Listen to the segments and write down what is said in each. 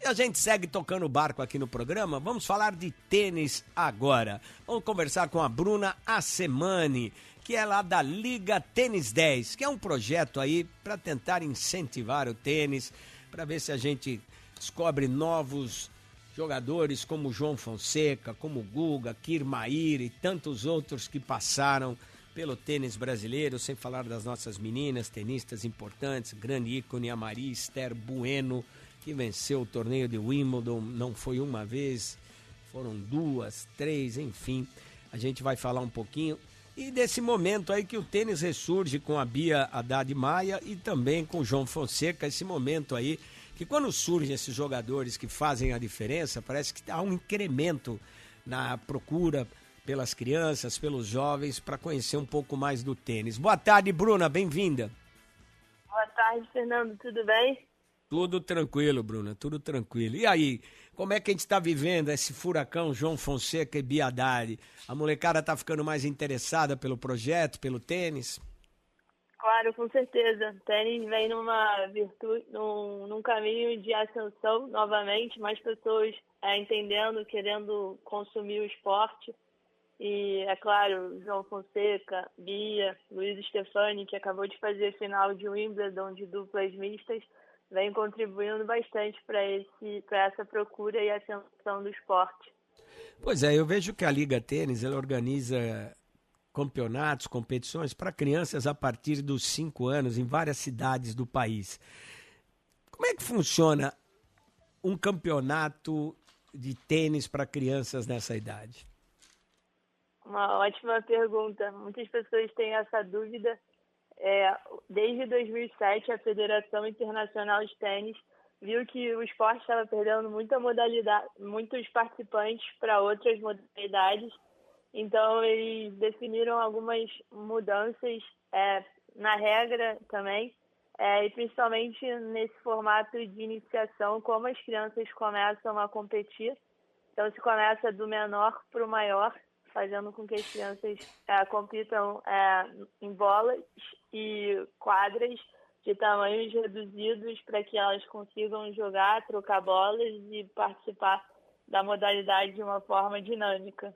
E a gente segue tocando o barco aqui no programa. Vamos falar de tênis agora. Vamos conversar com a Bruna Assemani, que é lá da Liga Tênis 10, que é um projeto aí para tentar incentivar o tênis, para ver se a gente descobre novos jogadores como João Fonseca, como Guga, Kirmair e tantos outros que passaram pelo tênis brasileiro, sem falar das nossas meninas, tenistas importantes, grande ícone, a Maria Esther Bueno, que venceu o torneio de Wimbledon, não foi uma vez, foram 2, 3, enfim. A gente vai falar um pouquinho e desse momento aí que o tênis ressurge com a Bia Haddad Maia e também com o João Fonseca, esse momento aí que quando surgem esses jogadores que fazem a diferença, parece que há um incremento na procura pelas crianças, pelos jovens, para conhecer um pouco mais do tênis. Boa tarde, Bruna, bem-vinda. Boa tarde, Fernando, tudo bem? Tudo tranquilo, Bruna, tudo tranquilo. E aí, como é que a gente está vivendo esse furacão João Fonseca e Bia Haddad? A molecada está ficando mais interessada pelo projeto, pelo tênis? Claro, com certeza. O tênis vem num caminho de ascensão novamente, mais pessoas entendendo, querendo consumir o esporte. E, é claro, João Fonseca, Bia, Luiz Stefani, que acabou de fazer a final de Wimbledon de duplas mistas, vem contribuindo bastante para essa procura e ascensão do esporte. Pois é, eu vejo que a Liga Tênis ela organiza campeonatos, competições para crianças a partir dos 5 anos em várias cidades do país. Como é que funciona um campeonato de tênis para crianças nessa idade? Uma ótima pergunta. Muitas pessoas têm essa dúvida. Desde 2007, a Federação Internacional de Tênis viu que o esporte estava perdendo muita modalidade, muitos participantes para outras modalidades. Então, eles definiram algumas mudanças na regra também, e principalmente nesse formato de iniciação, como as crianças começam a competir. Então, se começa do menor para o maior, fazendo com que as crianças compitam em bolas e quadras de tamanhos reduzidos para que elas consigam jogar, trocar bolas e participar da modalidade de uma forma dinâmica.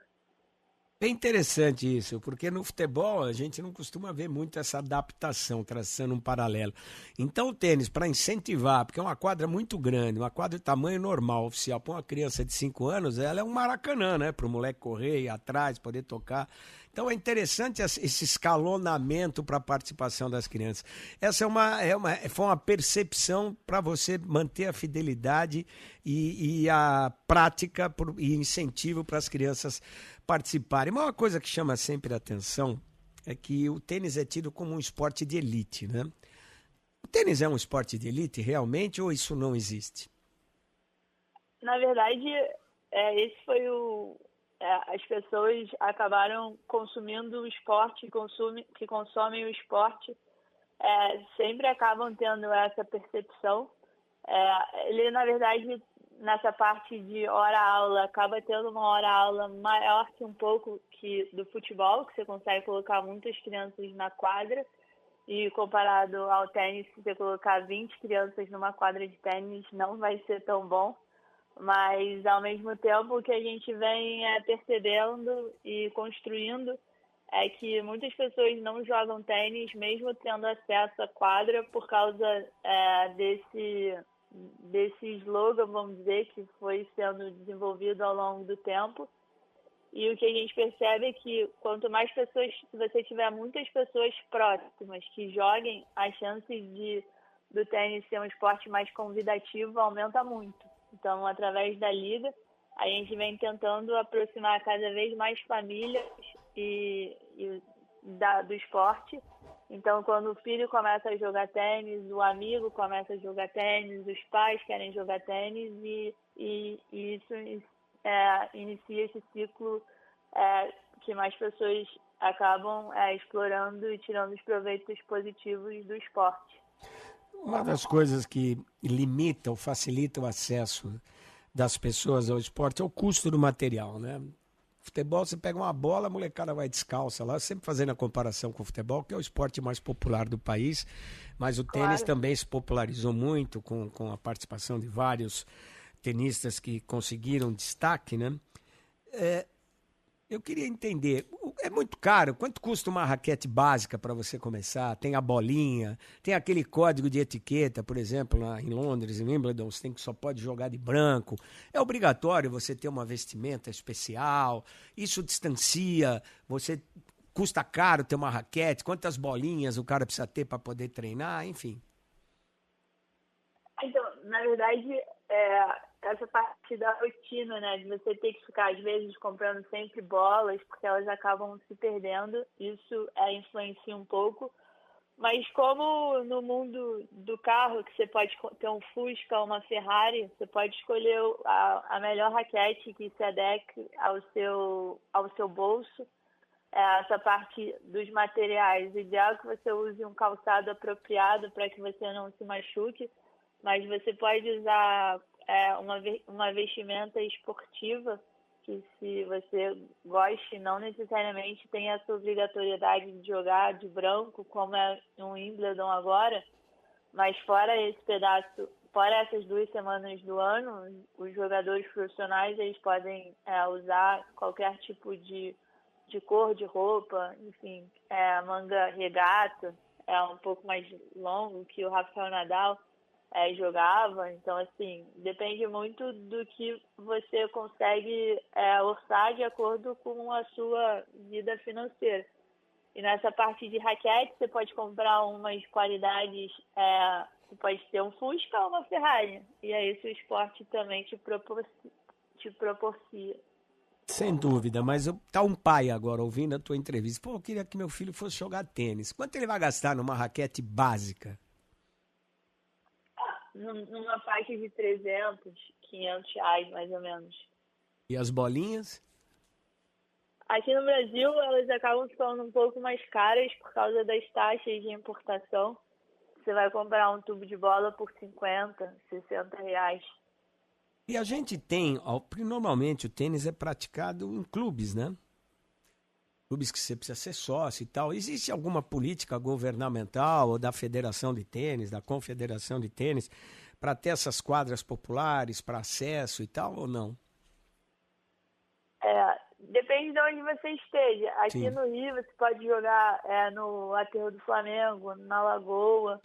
Bem interessante isso, porque no futebol a gente não costuma ver muito essa adaptação, traçando um paralelo. Então o tênis, para incentivar, porque é uma quadra muito grande, uma quadra de tamanho normal, oficial, para uma criança de 5 anos, ela é um maracanã, né? Para o moleque correr, ir atrás, poder tocar. Então é interessante esse escalonamento para a participação das crianças. Essa foi uma percepção para você manter a fidelidade e a prática e incentivo para as crianças participarem. Mas uma coisa que chama sempre a atenção é que o tênis é tido como um esporte de elite, né? O tênis é um esporte de elite realmente ou isso não existe? Na verdade, esse foi as pessoas acabaram consumindo o esporte, que consomem o esporte, sempre acabam tendo essa percepção. Ele, na verdade, nessa parte de hora-aula, acaba tendo uma hora-aula maior que um pouco do futebol, que você consegue colocar muitas crianças na quadra, e comparado ao tênis, se você colocar 20 crianças numa quadra de tênis, não vai ser tão bom. Mas, ao mesmo tempo, o que a gente vem percebendo e construindo é que muitas pessoas não jogam tênis, mesmo tendo acesso à quadra, por causa desse slogan, vamos dizer, que foi sendo desenvolvido ao longo do tempo. E o que a gente percebe é que quanto mais pessoas, se você tiver muitas pessoas próximas que joguem, as chances do tênis ser um esporte mais convidativo aumenta muito. Então, através da Liga, a gente vem tentando aproximar cada vez mais famílias do esporte. Então, quando o filho começa a jogar tênis, o amigo começa a jogar tênis, os pais querem jogar tênis e isso inicia esse ciclo que mais pessoas acabam explorando e tirando os proveitos positivos do esporte. Uma das coisas que limita ou facilita o acesso das pessoas ao esporte é o custo do material, né? Futebol, você pega uma bola, a molecada vai descalça lá, sempre fazendo a comparação com o futebol, que é o esporte mais popular do país, mas o tênis também se popularizou muito com a participação de vários tenistas que conseguiram destaque, né? Eu queria entender, é muito caro? Quanto custa uma raquete básica para você começar? Tem a bolinha, tem aquele código de etiqueta, por exemplo, lá em Londres, em Wimbledon, você tem que só pode jogar de branco. É obrigatório você ter uma vestimenta especial? Isso distancia? Custa caro ter uma raquete? Quantas bolinhas o cara precisa ter para poder treinar? Enfim. Então, na verdade, essa parte da rotina, né, de você ter que ficar, às vezes, comprando sempre bolas, porque elas acabam se perdendo, isso influencia um pouco. Mas como no mundo do carro, que você pode ter um Fusca ou uma Ferrari, você pode escolher a melhor raquete que se adeque ao seu bolso. Essa parte dos materiais, o ideal é que você use um calçado apropriado para que você não se machuque, mas você pode usar uma vestimenta esportiva, que se você goste, não necessariamente tem essa obrigatoriedade de jogar de branco, como é no Wimbledon agora, mas fora essas 2 semanas do ano, os jogadores profissionais eles podem usar qualquer tipo de cor de roupa, enfim, manga regata, um pouco mais longo que o Rafael Nadal jogava. Então, assim, depende muito do que você consegue orçar de acordo com a sua vida financeira. E nessa parte de raquete, você pode comprar umas qualidades, você pode ter um Fusca ou uma Ferrari. E é isso o esporte também te proporciona. Sem dúvida, mas tá um pai agora ouvindo a tua entrevista. Pô, eu queria que meu filho fosse jogar tênis. Quanto ele vai gastar numa raquete básica? Numa faixa de 300, 500 reais, mais ou menos. E as bolinhas? Aqui no Brasil, elas acabam ficando um pouco mais caras por causa das taxas de importação. Você vai comprar um tubo de bola por 50, 60 reais. E a gente tem, normalmente o tênis é praticado em clubes, né? Clubes que você precisa ser sócio e tal. Existe alguma política governamental ou da Federação de Tênis, da Confederação de Tênis, para ter essas quadras populares, para acesso e tal, ou não? Depende de onde você esteja. Aqui Sim. no Rio você pode jogar no Aterro do Flamengo, na Lagoa.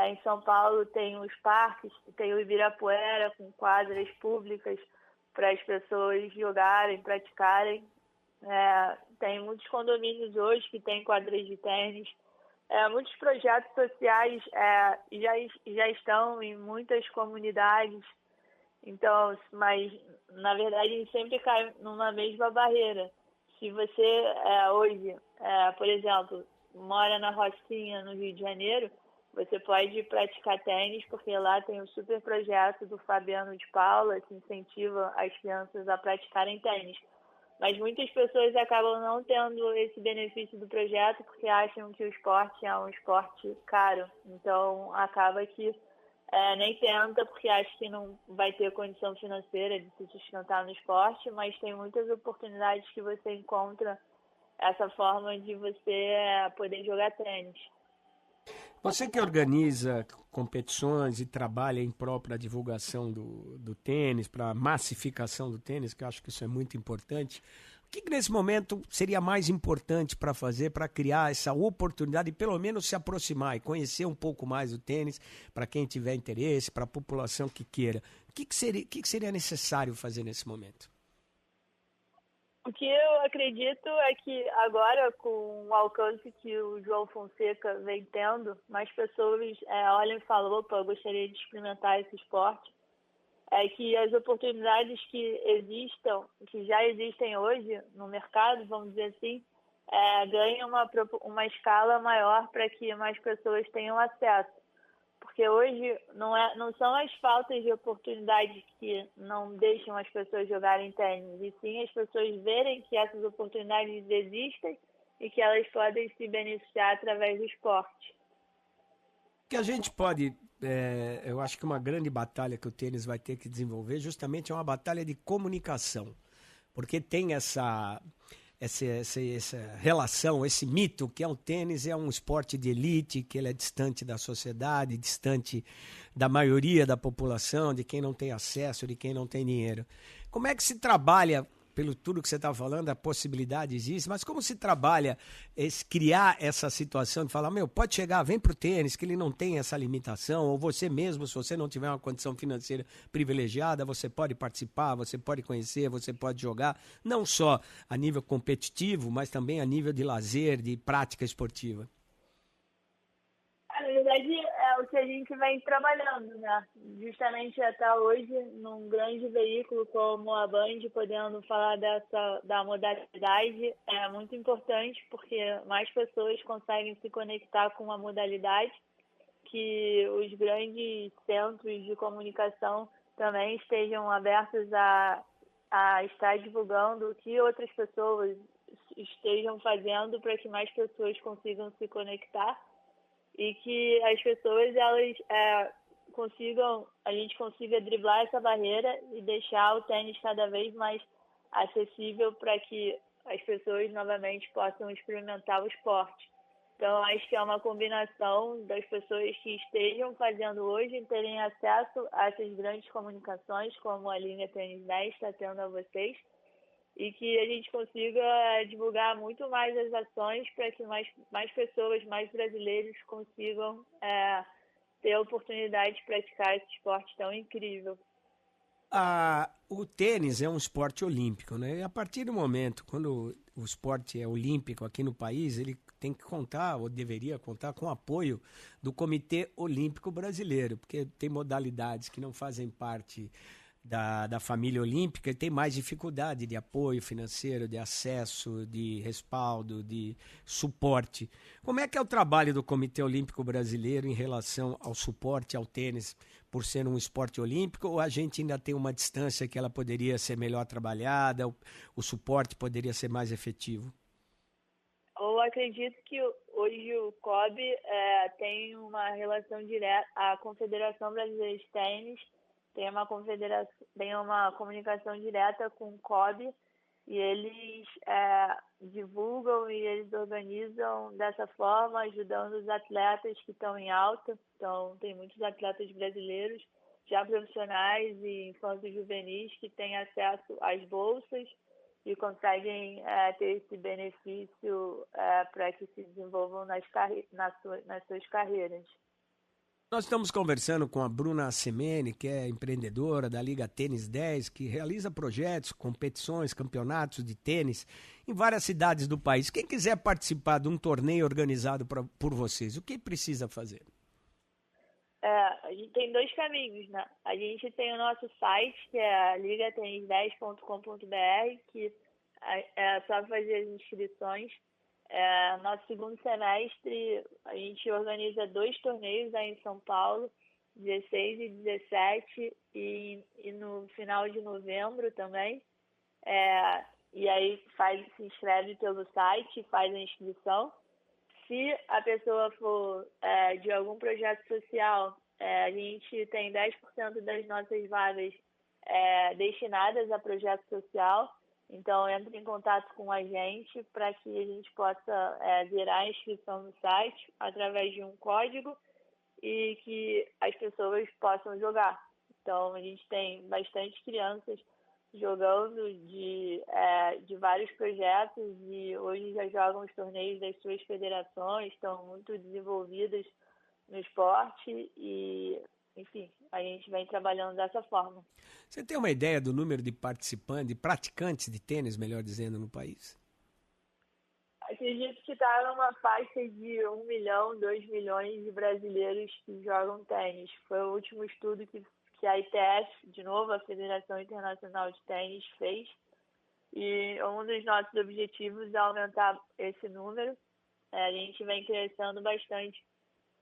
Em São Paulo tem os parques, tem o Ibirapuera com quadras públicas para as pessoas jogarem, praticarem. Tem muitos condomínios hoje que têm quadras de tênis. Muitos projetos sociais já estão em muitas comunidades. Então, mas na verdade a gente sempre cai numa mesma barreira. Se você hoje, por exemplo, mora na Rocinha, no Rio de Janeiro, você pode praticar tênis, porque lá tem o super projeto do Fabiano de Paula, que incentiva as crianças a praticarem tênis. Mas muitas pessoas acabam não tendo esse benefício do projeto porque acham que o esporte é um esporte caro. Então, acaba que nem tenta porque acha que não vai ter condição financeira de se sustentar no esporte, mas tem muitas oportunidades que você encontra essa forma de você poder jogar tênis. Você que organiza competições e trabalha em prol para a divulgação do tênis, para a massificação do tênis, que eu acho que isso é muito importante, o que nesse momento seria mais importante para fazer, para criar essa oportunidade e pelo menos se aproximar e conhecer um pouco mais o tênis para quem tiver interesse, para a população que queira? O que seria necessário fazer nesse momento? O que eu acredito é que agora, com o alcance que o João Fonseca vem tendo, mais pessoas olham e falam, opa, eu gostaria de experimentar esse esporte. É que as oportunidades que já existem hoje no mercado, vamos dizer assim, ganham uma escala maior para que mais pessoas tenham acesso. Porque hoje não são as faltas de oportunidades que não deixam as pessoas jogarem tênis, e sim as pessoas verem que essas oportunidades existem e que elas podem se beneficiar através do esporte. Que a gente pode, eu acho que uma grande batalha que o tênis vai ter que desenvolver justamente é uma batalha de comunicação, porque tem essa relação, esse mito que é o tênis, é um esporte de elite, que ele é distante da sociedade, distante da maioria da população, de quem não tem acesso, de quem não tem dinheiro. Como é que se trabalha, pelo tudo que você está falando, a possibilidade existe, mas como se trabalha criar essa situação de falar, pode chegar, vem para o tênis, que ele não tem essa limitação, ou você mesmo, se você não tiver uma condição financeira privilegiada, você pode participar, você pode conhecer, você pode jogar, não só a nível competitivo, mas também a nível de lazer, de prática esportiva. Na verdade, é o que a gente vem trabalhando, né? Justamente até hoje, num grande veículo como a Band, podendo falar da modalidade, é muito importante, porque mais pessoas conseguem se conectar com a modalidade, que os grandes centros de comunicação também estejam abertos a estar divulgando o que outras pessoas estejam fazendo para que mais pessoas consigam se conectar. E que as pessoas, a gente consiga driblar essa barreira e deixar o tênis cada vez mais acessível para que as pessoas novamente possam experimentar o esporte. Então, acho que é uma combinação das pessoas que estejam fazendo hoje terem acesso a essas grandes comunicações, como a linha Tênis 10 está tendo a vocês, e que a gente consiga divulgar muito mais as ações para que mais pessoas, mais brasileiros consigam ter a oportunidade de praticar esse esporte tão incrível. O tênis é um esporte olímpico, né? E a partir do momento, quando o esporte é olímpico aqui no país, ele tem que contar, ou deveria contar, com o apoio do Comitê Olímpico Brasileiro, porque tem modalidades que não fazem parte da família olímpica e tem mais dificuldade de apoio financeiro, de acesso, de respaldo, de suporte. Como é que é o trabalho do Comitê Olímpico Brasileiro em relação ao suporte ao tênis, por ser um esporte olímpico, ou a gente ainda tem uma distância que ela poderia ser melhor trabalhada, o suporte poderia ser mais efetivo? Eu acredito que hoje o COB tem uma relação direta, a Confederação Brasileira de Tênis tem uma comunicação direta com o COB e eles divulgam e eles organizam dessa forma, ajudando os atletas que estão em alta. Então, tem muitos atletas brasileiros, já profissionais e infantos juvenis, que têm acesso às bolsas e conseguem ter esse benefício para que se desenvolvam nas suas carreiras. Nós estamos conversando com a Bruna Asemeni, que é empreendedora da Liga Tênis 10, que realiza projetos, competições, campeonatos de tênis em várias cidades do país. Quem quiser participar de um torneio organizado por vocês, o que precisa fazer? A gente tem dois caminhos, né? A gente tem o nosso site, que é ligatenis10.com.br, que é só fazer as inscrições. Nosso segundo semestre, a gente organiza 2 torneios aí em São Paulo, 16 e 17, e no final de novembro também. E aí se inscreve pelo site, faz a inscrição. Se a pessoa for de algum projeto social, a gente tem 10% das nossas vagas destinadas a projeto social. Então, entre em contato com a gente para que a gente possa virar a inscrição no site através de um código e que as pessoas possam jogar. Então, a gente tem bastante crianças jogando de vários projetos e hoje já jogam os torneios das suas federações, estão muito desenvolvidas no esporte e, enfim, a gente vem trabalhando dessa forma. Você tem uma ideia do número de participantes, de praticantes de tênis, melhor dizendo, no país? Acredito que está numa faixa de 1 milhão, 2 milhões de brasileiros que jogam tênis. Foi o último estudo que a ITF, de novo, a Federação Internacional de Tênis, fez. E um dos nossos objetivos é aumentar esse número. A gente vem crescendo bastante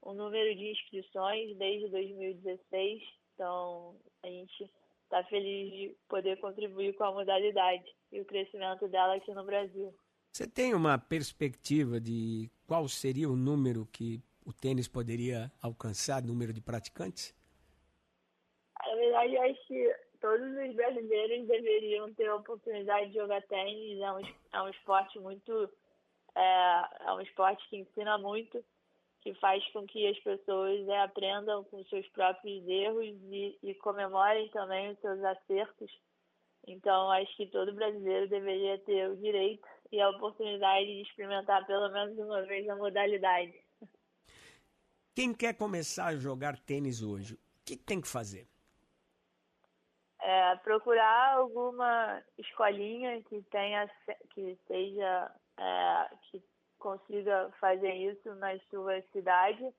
o número de inscrições desde 2016. Então, a gente está feliz de poder contribuir com a modalidade e o crescimento dela aqui no Brasil. Você tem uma perspectiva de qual seria o número que o tênis poderia alcançar, número de praticantes? Na verdade, acho que todos os brasileiros deveriam ter a oportunidade de jogar tênis. É um esporte muito, é um esporte que ensina muito, que faz com que as pessoas aprendam com seus próprios erros e comemorem também os seus acertos. Então, acho que todo brasileiro deveria ter o direito e a oportunidade de experimentar pelo menos uma vez a modalidade. Quem quer começar a jogar tênis hoje, o que tem que fazer? Procurar alguma escolinha que consiga fazer isso na sua cidade,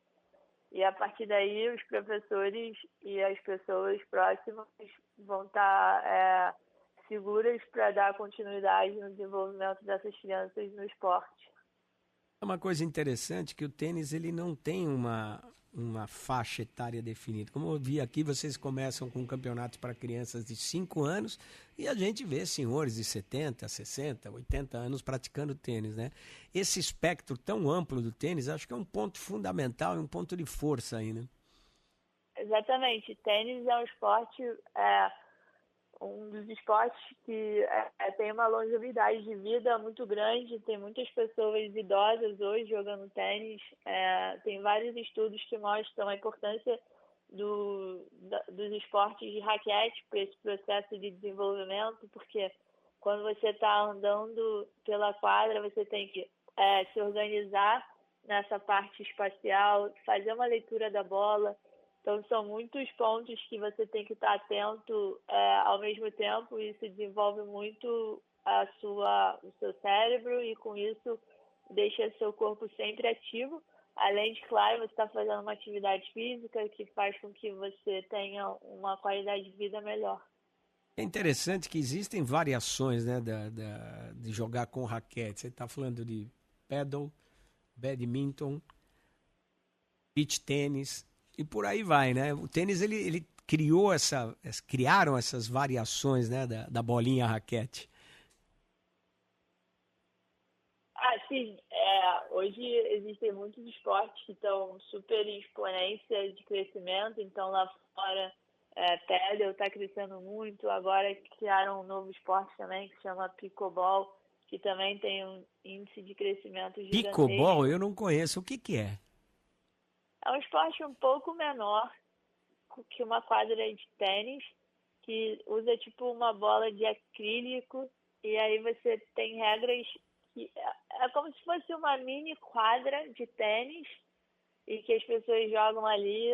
e a partir daí os professores e as pessoas próximas vão estar seguras para dar continuidade no desenvolvimento dessas crianças no esporte. É uma coisa interessante que o tênis ele não tem uma faixa etária definida. Como eu vi aqui, vocês começam com campeonatos para crianças de 5 anos e a gente vê senhores de 70, 60, 80 anos praticando tênis, né? Esse espectro tão amplo do tênis, acho que é um ponto fundamental e um ponto de força aí, né? Exatamente. Tênis é um esporte, um dos esportes que tem uma longevidade de vida muito grande. Tem muitas pessoas idosas hoje jogando tênis. Tem vários estudos que mostram a importância dos esportes de raquete para esse processo de desenvolvimento, porque quando você está andando pela quadra, você tem que se organizar nessa parte espacial, fazer uma leitura da bola. Então, são muitos pontos que você tem que estar atento ao mesmo tempo, e isso desenvolve muito o seu cérebro, e com isso deixa seu corpo sempre ativo. Além de, claro, você estar fazendo uma atividade física que faz com que você tenha uma qualidade de vida melhor. É interessante que existem variações, né, de jogar com raquete. Você está falando de paddle, badminton, beach tênis, e por aí vai, né? O tênis, ele criaram essas variações, né, da bolinha raquete. Sim. Hoje existem muitos esportes que estão super em exponência de crescimento. Então, lá fora, paddle está crescendo muito. Agora criaram um novo esporte também que se chama pickleball, que também tem um índice de crescimento gigantesco. Pickleball eu não conheço. O que é? É um esporte um pouco menor que uma quadra de tênis, que usa tipo uma bola de acrílico, e aí você tem regras que é como se fosse uma mini quadra de tênis, e que as pessoas jogam ali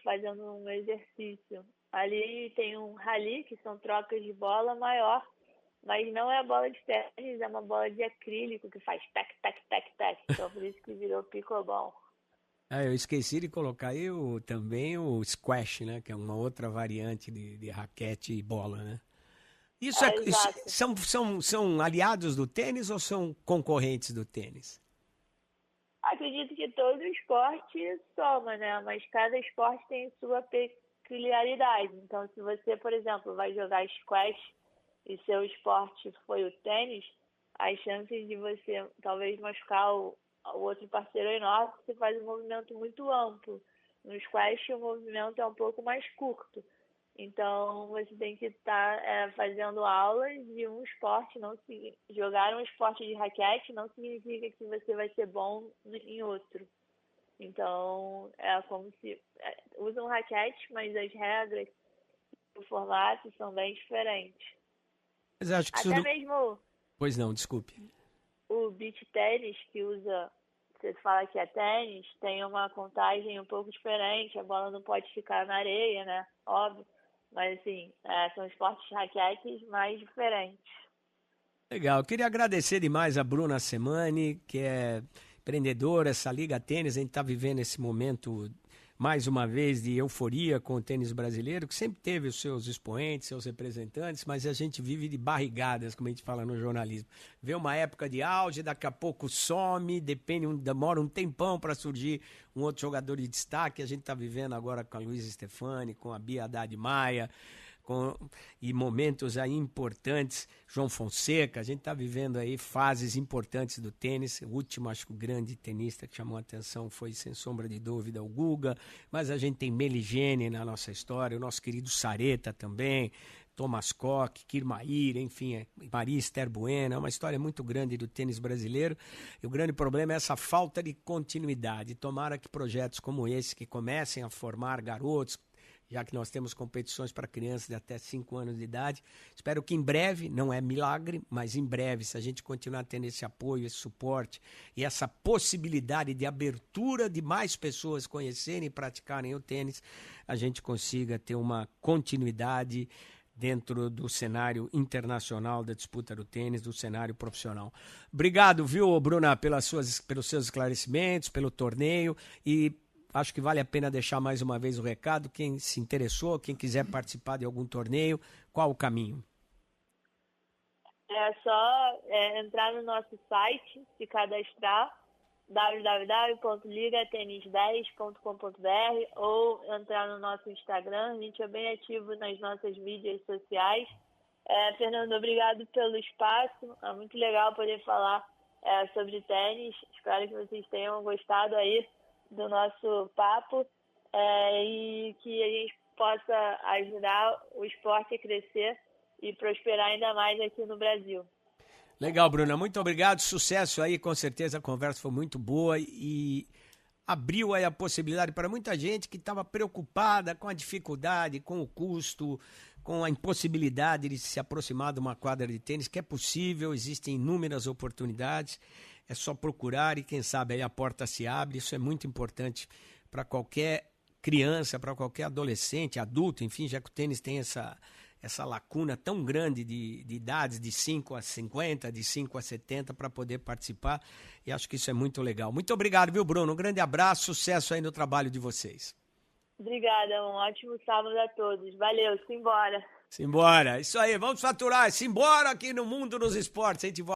fazendo um exercício. Ali tem um rally, que são trocas de bola maior, mas não é a bola de tênis, é uma bola de acrílico que faz tac, tac, tac, tac. Então por isso que virou pickleball. Eu esqueci de colocar aí também o squash, né? Que é uma outra variante de raquete e bola, né? Isso são aliados do tênis ou são concorrentes do tênis? Acredito que todo esporte soma, né? Mas cada esporte tem sua peculiaridade. Então, se você, por exemplo, vai jogar squash e seu esporte foi o tênis, as chances de você talvez machucar o outro parceiro é enorme, porque você faz um movimento muito amplo. No squash, o movimento é um pouco mais curto. Então, você tem que estar fazendo aulas de um esporte. Jogar um esporte de raquete não significa que você vai ser bom em outro. Então, é como se usam raquete, mas as regras e o formato são bem diferentes. Mas acho que Até mesmo... Pois não, desculpe. O beach tênis, que você fala que é tênis, tem uma contagem um pouco diferente. A bola não pode ficar na areia, né? Óbvio. Mas, assim, são esportes raquetes mais diferentes. Legal. Eu queria agradecer demais a Bruna Semani, que é empreendedora, essa Liga Tênis. A gente está vivendo esse momento, mais uma vez, de euforia com o tênis brasileiro, que sempre teve os seus expoentes, seus representantes, mas a gente vive de barrigadas, como a gente fala no jornalismo. Vê uma época de auge, daqui a pouco some, demora um tempão para surgir um outro jogador de destaque. A gente está vivendo agora com a Luísa Stefani, com a Bia Haddad Maia, e momentos aí importantes. João Fonseca, a gente está vivendo aí fases importantes do tênis. O último, acho que o grande tenista que chamou a atenção foi, sem sombra de dúvida, o Guga, mas a gente tem Meligeni na nossa história, o nosso querido Sareta também, Thomas Koch, Kirmair, enfim, Maria Esther Bueno. É uma história muito grande do tênis brasileiro, e o grande problema é essa falta de continuidade. Tomara que projetos como esse, que comecem a formar garotos, já que nós temos competições para crianças de até 5 anos de idade, espero que em breve, não é milagre, mas em breve, se a gente continuar tendo esse apoio, esse suporte e essa possibilidade de abertura de mais pessoas conhecerem e praticarem o tênis, a gente consiga ter uma continuidade dentro do cenário internacional da disputa do tênis, do cenário profissional. Obrigado, viu, Bruna, pelos seus esclarecimentos, pelo torneio, e acho que vale a pena deixar mais uma vez o recado. Quem se interessou, quem quiser participar de algum torneio, qual o caminho? É só entrar no nosso site, se cadastrar, www.ligatenis10.com.br, ou entrar no nosso Instagram. A gente é bem ativo nas nossas mídias sociais. Fernando, obrigado pelo espaço. É muito legal poder falar sobre tênis. Espero que vocês tenham gostado aí do nosso papo, e que a gente possa ajudar o esporte a crescer e prosperar ainda mais aqui no Brasil. Legal, Bruna, muito obrigado, sucesso aí, com certeza a conversa foi muito boa e abriu aí a possibilidade para muita gente que estava preocupada com a dificuldade, com o custo, com a impossibilidade de se aproximar de uma quadra de tênis, que é possível, existem inúmeras oportunidades, é só procurar e quem sabe aí a porta se abre. Isso é muito importante para qualquer criança, para qualquer adolescente, adulto, enfim, já que o tênis tem essa lacuna tão grande de idades, de 5 a 50, de 5 a 70, para poder participar, e acho que isso é muito legal. Muito obrigado, viu, Bruno? Um grande abraço, sucesso aí no trabalho de vocês. Obrigada, um ótimo sábado a todos. Valeu, simbora. Simbora, isso aí, vamos faturar, simbora aqui no Mundo dos Esportes, a gente volta.